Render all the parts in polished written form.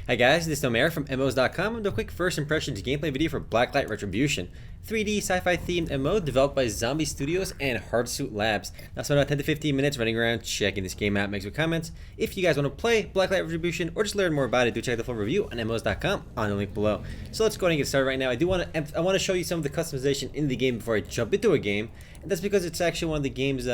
Hi guys, this is Omer from MMOs.com and a quick first impressions gameplay video for Blacklight Retribution, 3D sci-fi themed MMO developed by Zombie Studios and Hardsuit Labs. Now spend about 10 to 15 minutes running around checking this game out, make some comments. If you guys want to play Blacklight Retribution or just learn more about it, do check the full review on MMOs.com on the link below. So let's go ahead and get started right now. I want to show you some of the customization in the game before I jump into a game, and that's because it's actually one of the game's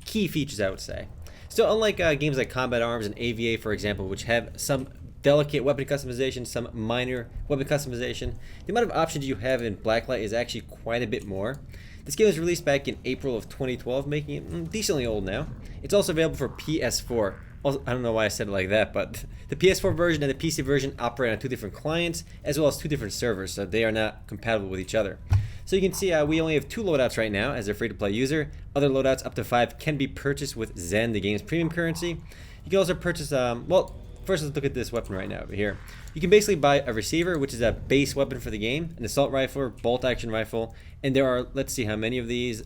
key features, I would say. So unlike games like Combat Arms and AVA, for example, which have some delicate weapon customization, some minor weapon customization, the amount of options you have in Blacklight is actually quite a bit more. This game was released back in April of 2012, making it decently old now. It's also available for PS4. Also, I don't know why I said it like that, but the PS4 version and the PC version operate on two different clients as well as two different servers, so they are not compatible with each other. So you can see we only have 2 loadouts right now as a free-to-play user. Other loadouts up to 5 can be purchased with Zen, the game's premium currency. You can also purchase, first let's look at this weapon right now over here. You can basically buy a receiver, which is a base weapon for the game, an assault rifle, bolt action rifle, and there are, let's see how many of these,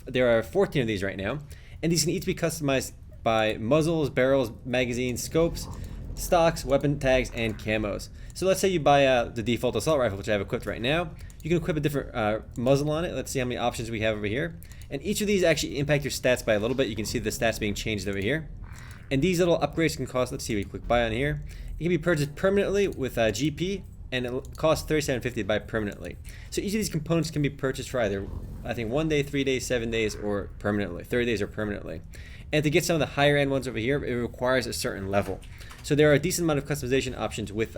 there are 14 of these right now, and these can each be customized by muzzles, barrels, magazines, scopes, stocks, weapon tags, and camos. So let's say you buy the default assault rifle, which I have equipped right now. You can equip a different muzzle on it. Let's see how many options we have over here. And each of these actually impact your stats by a little bit. You can see the stats being changed over here. And these little upgrades can cost, let's see, we click buy on here. It can be purchased permanently with GP, and it costs $37.50 to buy permanently. So each of these components can be purchased for either, I think, 1 day, 3 days, 7 days, or permanently, 30 days or permanently. And to get some of the higher end ones over here, it requires a certain level. So there are a decent amount of customization options with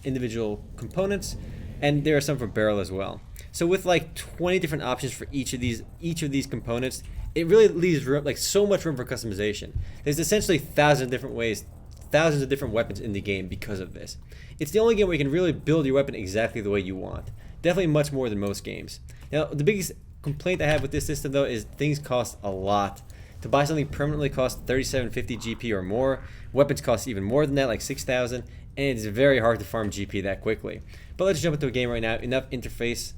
individual components, and there are some for barrel as well. So with like 20 different options for each of these components, it really leaves room, like so much room for customization. There's essentially thousands of different ways, thousands of different weapons in the game because of this. It's the only game where you can really build your weapon exactly the way you want. Definitely much more than most games. Now, the biggest complaint I have with this system though is things cost a lot. To buy something permanently costs $37.50 GP or more. Weapons cost even more than that, like 6,000, and it's very hard to farm GP that quickly. But let's jump into a game right now. Enough interface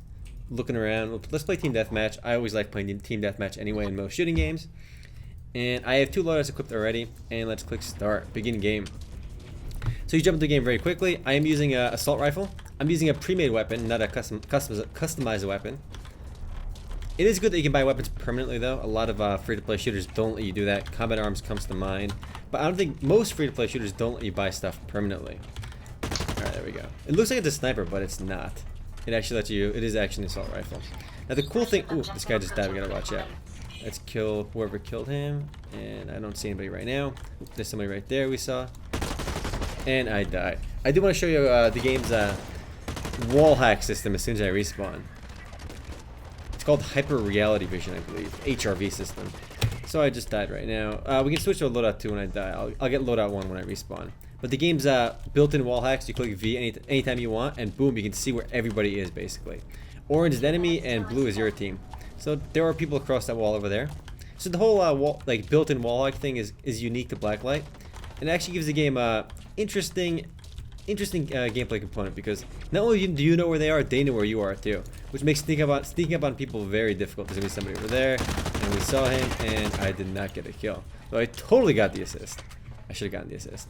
looking around. Let's play Team Deathmatch. I always like playing Team Deathmatch anyway in most shooting games. And I have 2 loadouts equipped already. And let's click start. Begin game. So you jump into the game very quickly. I am using an assault rifle. I'm using a pre-made weapon, not a customized weapon. It is good that you can buy weapons permanently though. A lot of free-to-play shooters don't let you do that. Combat Arms comes to mind. But I don't think most free-to-play shooters don't let you buy stuff permanently. Alright, there we go. It looks like it's a sniper, but it's not. It actually lets you, it is actually an assault rifle. Now the cool thing, ooh, this guy just died, we gotta watch out. Let's kill whoever killed him, and I don't see anybody right now. Ooh, there's somebody right there we saw. And I died. I do want to show you the game's wall hack system as soon as I respawn. It's called Hyper Reality Vision, I believe. HRV system. So I just died right now. We can switch to a loadout 2 when I die. I'll get loadout 1 when I respawn. But the game's built-in wall hacks. You click V anytime you want, and boom, you can see where everybody is, basically. Orange is the enemy, and blue is your team. So there are people across that wall over there. So the whole built-in wall hack thing is unique to Blacklight, and it actually gives the game a interesting gameplay component, because not only do you know where they are, they know where you are too, which makes sneaking up on people very difficult. There's gonna be somebody over there, and we saw him, and I did not get a kill. So I totally got the assist. I should have gotten the assist.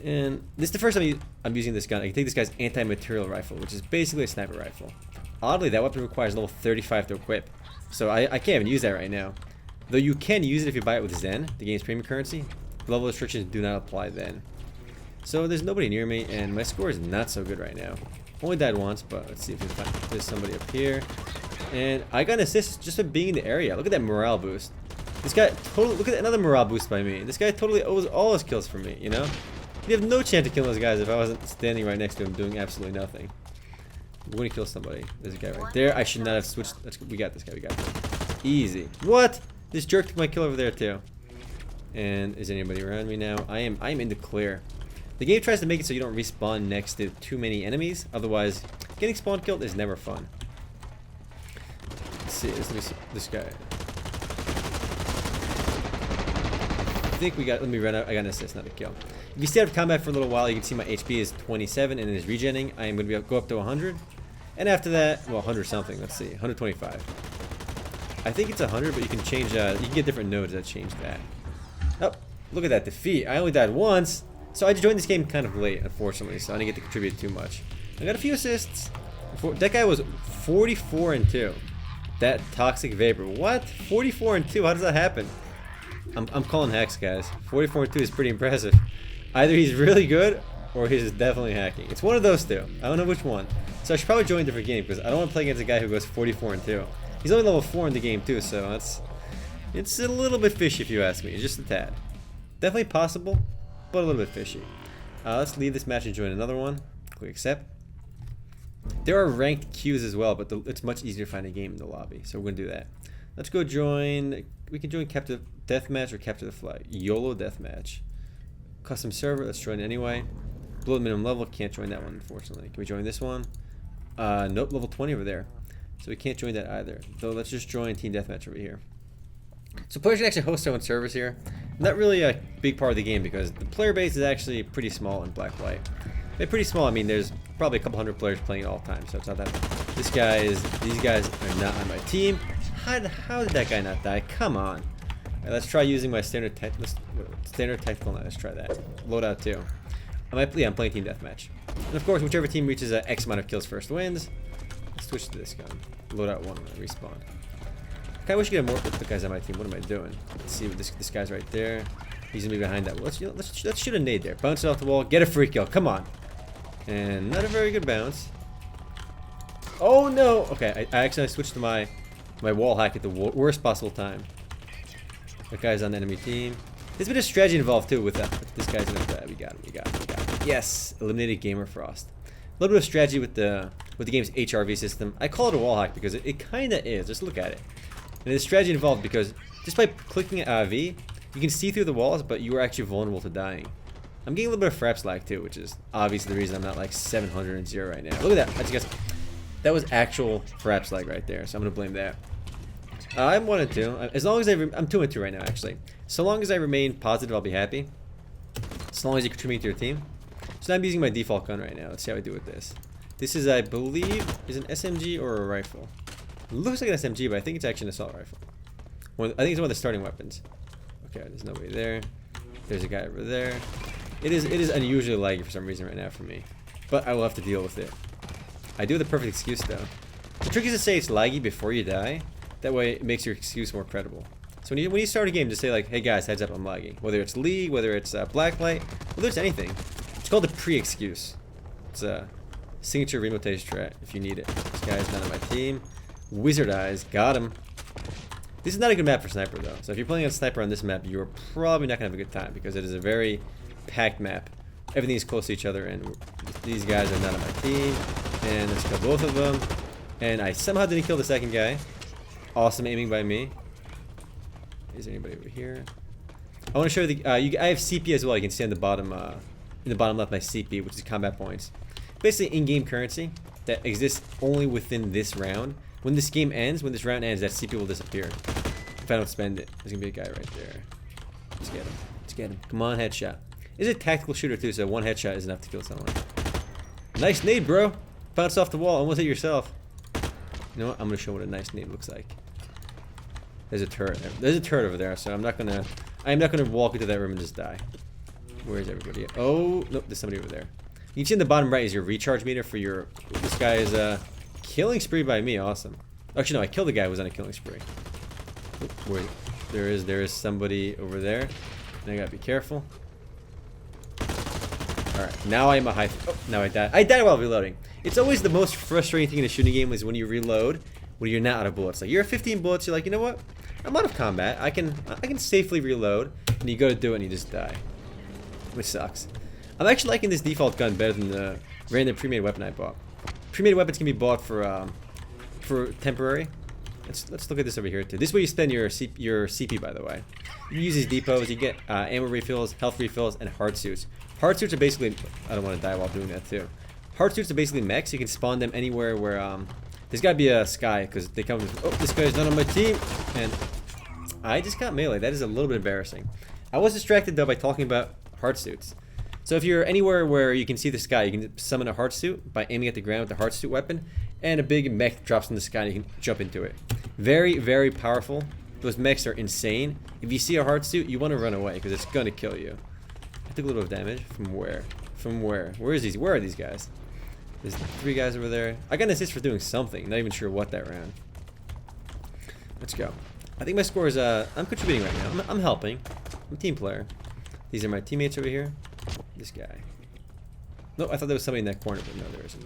And this is the first time I'm using this gun. I can take this guy's anti-material rifle, which is basically a sniper rifle. Oddly, that weapon requires level 35 to equip, so I can't even use that right now. Though you can use it if you buy it with Zen, the game's premium currency. Level restrictions do not apply then. So there's nobody near me, and my score is not so good right now. Only died once, but let's see if there's somebody up here. And I got an assist just for being in the area. Look at that morale boost. This guy totally, look at another morale boost by me. This guy totally owes all his kills for me, you know? You have no chance of killing those guys if I wasn't standing right next to him doing absolutely nothing. I'm going to kill somebody. There's a guy right there. I should not have switched. We got this guy. We got this. Easy. What? This jerk took my kill over there too. And is anybody around me now? I am in the clear. The game tries to make it so you don't respawn next to too many enemies. Otherwise, getting spawn killed is never fun. Let's see. Let me see this guy. I think we got. Let me run out. I got an assist, not a kill. If you stay out of combat for a little while, you can see my HP is 27 and it is regenning. I am going to go up to 100. And after that, well, 100 something. Let's see. 125. I think it's 100, but you can change. You can get different nodes that change that. Oh, look at that defeat. I only died once. So I joined this game kind of late, unfortunately, so I didn't get to contribute too much. I got a few assists. That guy was 44-2. That Toxic Vapor. What? 44-2? How does that happen? I'm calling hacks, guys. 44-2 is pretty impressive. Either he's really good, or he's definitely hacking. It's one of those two. I don't know which one. So I should probably join a different game, because I don't want to play against a guy who goes 44-2. He's only level 4 in the game, too, so it's a little bit fishy if you ask me. Just a tad. Definitely possible, but a little bit fishy. Let's leave this match and join another one. Click accept. There are ranked queues as well, but it's much easier to find a game in the lobby, so we're going to do that. Let's go join. We can join Captive Deathmatch or Capture the Flag. YOLO Deathmatch. Custom server, let's join anyway. Below the minimum level, can't join that one, unfortunately. Can we join this one? Nope, level 20 over there. So we can't join that either. So let's just join Team Deathmatch over here. So players can actually host their own servers here. Not really a big part of the game because the player base is actually pretty small in Blacklight. They're pretty small. I mean, there's probably a couple hundred players playing at all times, so it's not that. These guys are not on my team. How did that guy not die? Come on. Right, let's try using my standard tactical. Let's try that. Loadout 2. I'm playing Team Deathmatch. And of course, whichever team reaches X amount of kills first wins. Let's switch to this gun. Loadout 1 when I respawn. I wish you could have more guys on my team. What am I doing? Let's see. This guy's right there. He's gonna be behind that. Let's shoot a nade there. Bounce it off the wall. Get a free kill. Come on. And not a very good bounce. Oh no. Okay, I accidentally switched to my wall hack at the worst possible time. That guy's on the enemy team. There's been a strategy involved too with this guy's gonna die. We got him. Yes, eliminated Gamer Frost. A little bit of strategy with the game's HRV system. I call it a wall hack because it kind of is. Just look at it. And there's strategy involved because just by clicking at V, you can see through the walls, but you are actually vulnerable to dying. I'm getting a little bit of fraps lag too, which is obviously the reason I'm not like 700-0 right now. Look at that. That was actual fraps lag right there, so I'm gonna blame that. I'm 1-2. As long as I'm 2-2 right now, actually. So long as I remain positive, I'll be happy. As long as you contribute to your team. So I'm using my default gun right now. Let's see how I do with this. This is, I believe, is an SMG or a rifle. It looks like an SMG, but I think it's actually an assault rifle. I think it's one of the starting weapons. Okay, there's nobody there. There's a guy over there. It is unusually laggy for some reason right now for me, but I will have to deal with it. I do have the perfect excuse though. The trick is to say it's laggy before you die. That way it makes your excuse more credible. So when you start a game, just say like, "Hey guys, heads up, I'm laggy." Whether it's League, whether it's Blacklight, whether it's anything, it's called a pre-excuse. It's a signature remote strat if you need it. This guy's not on my team. Wizard Eyes, got him. This is not a good map for sniper though. So if you're playing a sniper on this map, you're probably not gonna have a good time because it is a very packed map. Everything is close to each other, and these guys are not on my team. And let's kill both of them. And I somehow didn't kill the second guy. Awesome aiming by me. Is there anybody over here? I want to show you the. I have CP as well. You can see on the bottom, in the bottom left, my CP, which is combat points. Basically, in-game currency that exists only within this round. When this game ends, when this round ends, that CP will disappear if I don't spend it. There's gonna be a guy right there. Let's get him. Let's get him. Come on, headshot. It's a tactical shooter too, so one headshot is enough to kill someone. Nice nade, bro. Bounce off the wall. Almost hit yourself. You know what? I'm gonna show what a nice nade looks like. There's a turret. There's a turret over there, so I'm not gonna walk into that room and just die. Where is everybody? Oh, nope. There's somebody over there. You can see in the bottom right is your recharge meter for your. This guy is killing spree by me. Awesome. Actually, no, I killed the guy who was on a killing spree. Where there is somebody over there. And I gotta be careful. Alright, now I'm a high. Oh, now I died. I died while reloading. It's always the most frustrating thing in a shooting game is when you reload when you're not out of bullets. Like you're at 15 bullets, you're like, you know what? I'm out of combat. I can safely reload, and you go to do it and you just die. Which sucks. I'm actually liking this default gun better than the random pre-made weapon I bought. Pre-made weapons can be bought for temporary. Let's look at this over here too. This is where you spend your CP, by the way. You use these depots, you get ammo refills, health refills, and hard suits. Hard suits are basically, I don't want to die while doing that too. Hard suits are basically mechs. You can spawn them anywhere where there's got to be a sky because they come with, oh, this guy's not on my team, and I just got melee. That is a little bit embarrassing. I was distracted though by talking about hard suits. So if you're anywhere where you can see the sky, you can summon a hard suit by aiming at the ground with the hard suit weapon, and a big mech drops in the sky and you can jump into it. Very, very powerful. Those mechs are insane. If you see a hard suit, you want to run away because it's gonna kill you. took a little bit of damage. From where? From where? Where is these? Where are these guys? There's 3 guys over there. I got an assist for doing something. Not even sure what that round. Let's go. I think my score is, I'm contributing right now. I'm helping. I'm a team player. These are my teammates over here. This guy. No, I thought there was somebody in that corner, but no, there isn't.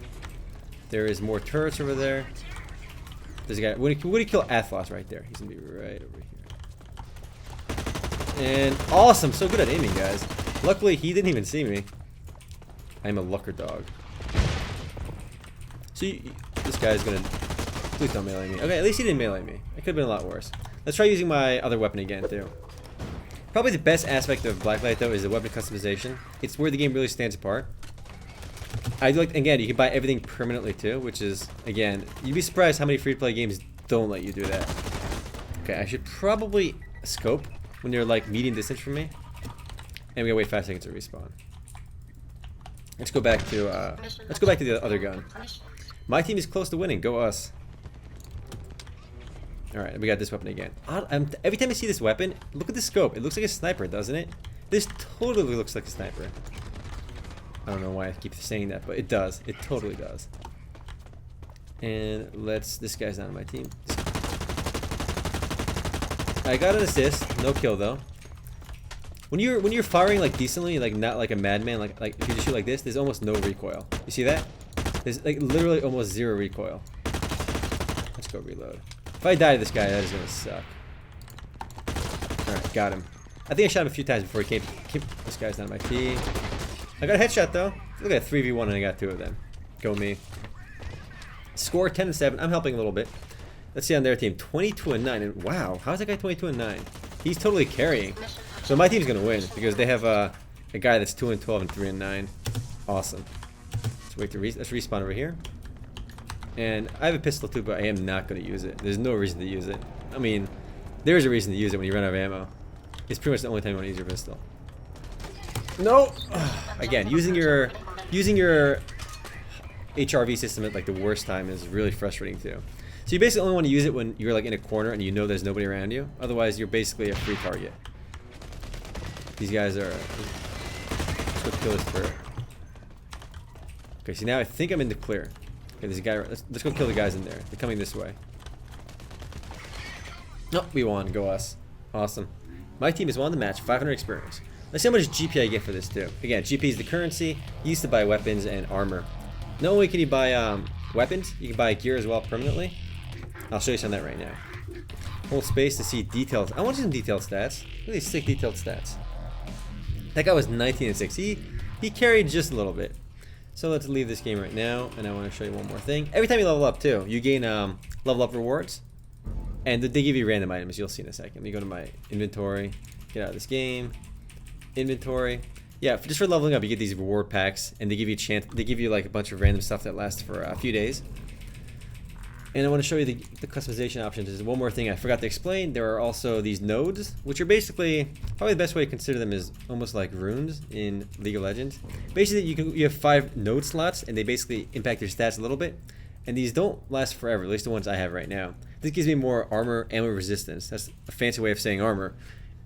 There is more turrets over there. There's a guy. Would he kill Athlos right there? He's gonna be right over here. And awesome. So good at aiming, guys. Luckily, he didn't even see me. I'm a lucker dog. So this guy's gonna... Please don't melee me. Okay, at least he didn't melee me. It could have been a lot worse. Let's try using my other weapon again, too. Probably the best aspect of Blacklight, though, is the weapon customization. It's where the game really stands apart. I like, again, you can buy everything permanently, too, which is, again, you'd be surprised how many free-to-play games don't let you do that. Okay, I should probably scope when you're, like, medium distance from me. And we gotta wait 5 seconds to respawn. Let's go back to the other gun. My team is close to winning. Go us. Alright, we got this weapon again. Every time I see this weapon, look at the scope. It looks like a sniper, doesn't it? This totally looks like a sniper. I don't know why I keep saying that, but it does. It totally does. And this guy's not on my team. I got an assist. No kill, though. When you're firing, like, decently, like, not like a madman, like if you just shoot like this, there's almost no recoil. You see that? There's, like, literally almost 0 recoil. Let's go reload. If I die to this guy, that is gonna suck. Alright, got him. I think I shot him a few times before he came. This guy's not my team. I got a headshot, though. Look at that 3v1, and I got 2 of them. Go me. Score 10-7. I'm helping a little bit. Let's see on their team. 22-9. And wow, how's that guy 22-9? He's totally carrying. So my team's gonna win because they have a guy that's 2-12 and 3-9. Awesome. Let's wait to let's respawn over here. And I have a pistol too, but I am not gonna use it. There's no reason to use it. I mean, there is a reason to use it when you run out of ammo. It's pretty much the only time you want to use your pistol. No. Again, using your HRV system at like the worst time is really frustrating too. So you basically only want to use it when you're like in a corner and you know there's nobody around you. Otherwise, you're basically a free target. These guys are. Let's go kill this turret. Okay, see now I think I'm in the clear. Okay, there's a guy. Let's go kill the guys in there. They're coming this way. Nope, we won. Go us. Awesome. My team has won the match. 500 experience. Let's see how much GP I get for this too. Again, GP is the currency used to buy weapons and armor. Not only can you buy weapons, you can buy gear as well permanently. I'll show you some of that right now. Hold space to see details. I want to see some detailed stats. Look at these sick detailed stats. That guy was 19-6. He carried just a little bit. So let's leave this game right now, and I want to show you one more thing. Every time you level up too, you gain level up rewards, and they give you random items. You'll see in a second. Let me go to my inventory, get out of this game, inventory. Yeah, just for leveling up, you get these reward packs, and they give you a chance. They give you like a bunch of random stuff that lasts for a few days. And I want to show you the customization options. There's one more thing I forgot to explain. There are also these nodes, which are basically, probably the best way to consider them is almost like runes in League of Legends. Basically, you have 5 node slots, and they basically impact your stats a little bit. And these don't last forever, at least the ones I have right now. This gives me more armor, ammo resistance. That's a fancy way of saying armor.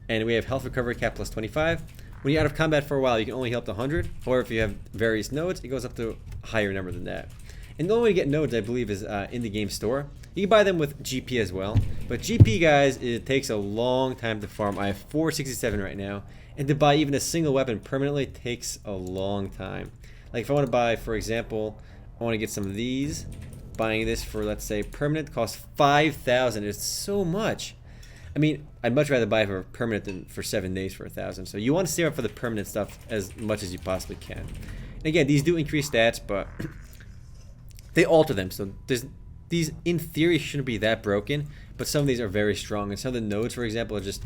And we have health recovery cap plus 25. When you're out of combat for a while, you can only heal up to 100. Or if you have various nodes, it goes up to a higher number than that. And the only way to get nodes, I believe, is in the game store. You can buy them with GP as well. But GP, guys, it takes a long time to farm. I have 467 right now. And to buy even a single weapon permanently takes a long time. Like if I want to buy, for example, I want to get some of these. Buying this for, let's say, permanent costs 5,000. It's so much. I mean, I'd much rather buy for permanent than for 7 days for 1,000. So you want to save up for the permanent stuff as much as you possibly can. And again, these do increase stats, but they alter them. So these, in theory, shouldn't be that broken. But some of these are very strong. And some of the nodes, for example, are just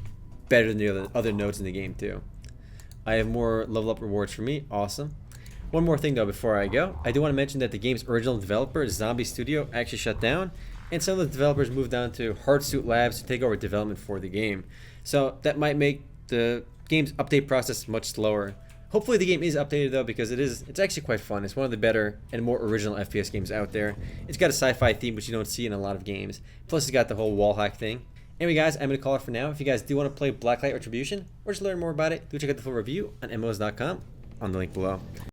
better than the other nodes in the game, too. I have more level up rewards for me. Awesome. One more thing, though, before I go. I do want to mention that the game's original developer, Zombie Studio, actually shut down. And some of the developers moved on to Hardsuit Labs to take over development for the game. So that might make the game's update process much slower. Hopefully the game is updated though, because it's actually quite fun. It's one of the better and more original FPS games out there. It's got a sci-fi theme which you don't see in a lot of games. Plus it's got the whole wall hack thing. Anyway guys, I'm going to call it for now. If you guys do want to play Blacklight Retribution or just learn more about it, do check out the full review on MMOs.com on the link below.